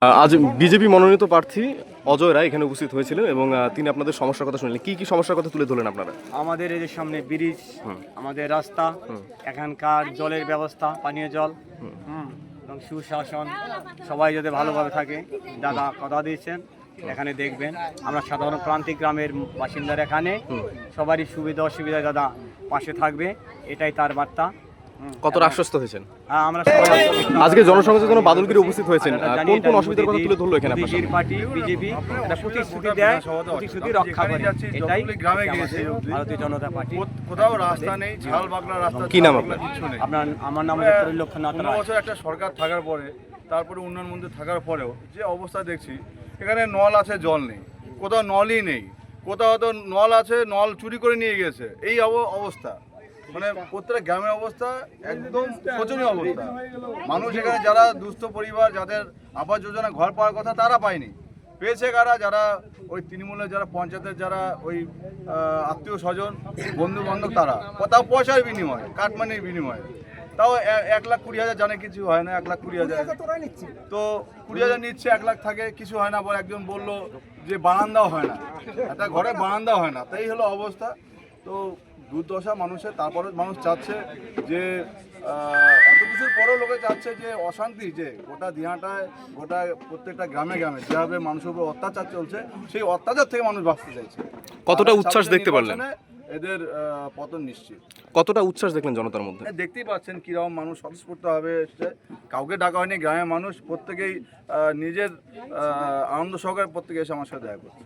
আজ বিজেপি মনোনীত প্রার্থী অজয় রায় এখানে উপস্থিত হয়েছিলেন এবং তিনি আপনাদের সমস্যার কথা শুনলেন। কি সমস্যার কথা তুলে ধরলেন আপনারা? আমাদের এই যে সামনে ব্রিজ, আমাদের রাস্তা, এখানকার জলের ব্যবস্থা, পানীয় জল এবং সুশাসন সবাই যাতে ভালোভাবে থাকে। দাদা কথা দিয়েছেন, এখানে দেখবেন আমরা সাধারণ প্রান্তিক গ্রামের বাসিন্দার এখানে সবারই সুবিধা অসুবিধা দাদা পাশে থাকবে, এটাই তার বার্তা। কতটা আশ্বস্ত হয়েছেন? আমরা সবাই আজকে জনসংযোগের জন্য বাদলগিরি উপস্থিত হয়েছেন, কোন অসুবিধার কথা তুলে ধরলো এখানে? বিজেপি পার্টি বিজেপি একটা প্রতিশ্রুতি দেয়, প্রতিশ্রুতি রক্ষা করে, এটাই গ্রামে গিয়েছে ভারতীয় জনতা পার্টি। কোথাও রাস্তা নেই, ঝাল বাগলা রাস্তা। কি নাম আপনার? আমার নাম লক্ষ্যনাথ রায়। 15 বছর একটা সরকার থাকার পরে, তারপরে উন্নয়ন মন্ত্রী থাকার পরেও যে অবস্থা দেখছি, এখানে নল আছে জল নেই, কোথাও নলই নেই, কোথাও তো নল আছে নল চুরি করে নিয়ে গেছে। এই অবস্থা, মানে প্রত্যেকটা গ্রামের অবস্থা একদম শোচনীয় অবস্থা। মানুষ এখানে যারা দুস্থ পরিবার, যাদের আবাস যোজনা ঘর পাওয়ার কথা, তারা পায়নি। পেয়েছে কারা? যারা ওই তৃণমূলের, যারা পঞ্চায়েতের, যারা ওই আত্মীয় স্বজন বন্ধু বান্ধব, তাও পয়সার বিনিময়ে, কাটমানির বিনিময়ে। তাও 1,20,000 জানে কিছু হয় না। 1,20,000 তো 20,000 নিচ্ছে, 1 লাখ থাকে, কিছু হয় না। আবার একজন বললো যে বারান্দাও হয় না, একটা ঘরে বারান্দাও হয় না। তাই হলো অবস্থা। তো দুর্দশা মানুষের। তারপরে মানুষ চাচ্ছে যে এত কিছুর পরেও লোকে চাচ্ছে যে অশান্তি, যে গোটা দিনাটায়, গোটা প্রত্যেকটা গ্রামে গ্রামে যেভাবে মানুষের উপর অত্যাচার চলছে, সেই অত্যাচার থেকে মানুষ বাঁচতে চাইছে। কতটা উচ্ছ্বাস দেখতে পারলেন? এদের পতন নিশ্চিত। কতটা উচ্ছ্বাস দেখলেন জনতার মধ্যে? দেখতেই পাচ্ছেন কিরকম মানুষ স্বতঃস্ফূর্তভাবে এসছে। কাউকে ডাকা হয়নি, গ্রামের মানুষ প্রত্যেকেই নিজের আনন্দ সহকারে প্রত্যেকে এসে আমার সাথে দেখা করছে।